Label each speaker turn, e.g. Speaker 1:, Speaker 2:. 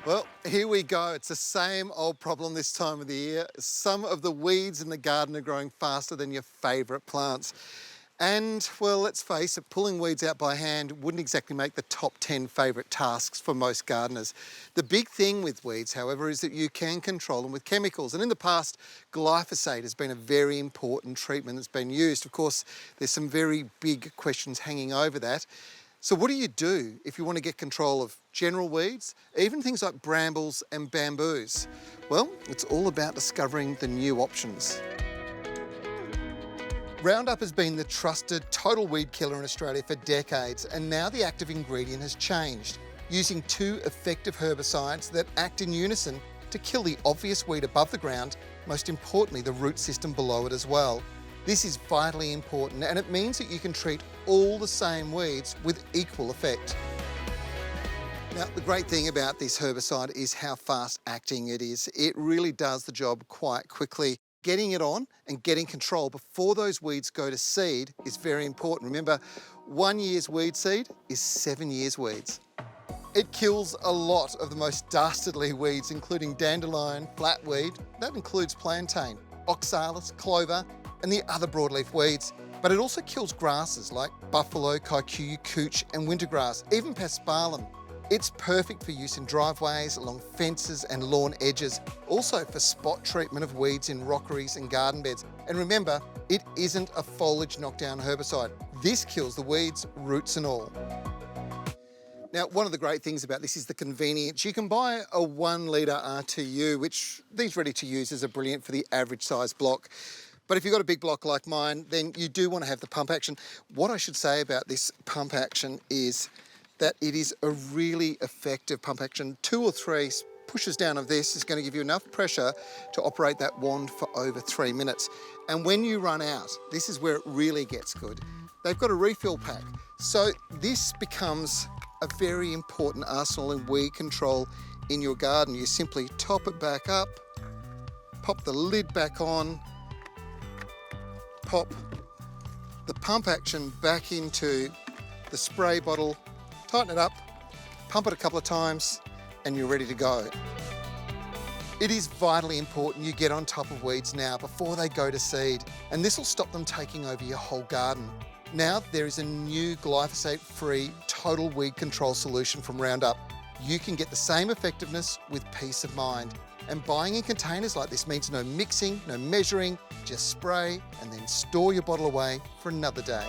Speaker 1: Well, here we go. It's the same old problem this time of the year. Some of the weeds in the garden are growing faster than your favourite plants. And, well, let's face it, pulling weeds out by hand wouldn't exactly make the top 10 favourite tasks for most gardeners. The big thing with weeds, however, is that you can control them with chemicals. And in the past, glyphosate has been a very important treatment that's been used. Of course, there's some very big questions hanging over that. So what do you do if you want to get control of general weeds, even things like brambles and bamboos? Well, it's all about discovering the new options. Roundup has been the trusted total weed killer in Australia for decades, and now the active ingredient has changed, using two effective herbicides that act in unison to kill the obvious weed above the ground, most importantly the root system below it as well. This is vitally important, and it means that you can treat all the same weeds with equal effect. Now, the great thing about this herbicide is how fast acting it is. It really does the job quite quickly. Getting it on and getting control before those weeds go to seed is very important. Remember, 1 year's weed seed is 7 years' weeds. It kills a lot of the most dastardly weeds, including dandelion, flatweed, that includes plantain, oxalis, clover, and the other broadleaf weeds. But it also kills grasses like buffalo, kikuyu, cooch, and wintergrass, even paspalum. It's perfect for use in driveways, along fences and lawn edges, also for spot treatment of weeds in rockeries and garden beds. And remember, it isn't a foliage knockdown herbicide. This kills the weeds, roots and all. Now, one of the great things about this is the convenience. You can buy a 1 litre RTU, which these ready-to-use are brilliant for the average size block. But if you've got a big block like mine, then you do want to have the pump action. What I should say about this pump action is that it is a really effective pump action. 2 or 3 pushes down of this is going to give you enough pressure to operate that wand for over 3 minutes. And when you run out, this is where it really gets good. They've got a refill pack. So this becomes a very important arsenal in weed control in your garden. You simply top it back up, pop the lid back on, pop the pump action back into the spray bottle, tighten it up, pump it a couple of times, and you're ready to go. It is vitally important you get on top of weeds now before they go to seed, and this will stop them taking over your whole garden. Now there is a new glyphosate-free total weed control solution from Roundup. You can get the same effectiveness with peace of mind. And buying in containers like this means no mixing, no measuring, just spray and then store your bottle away for another day.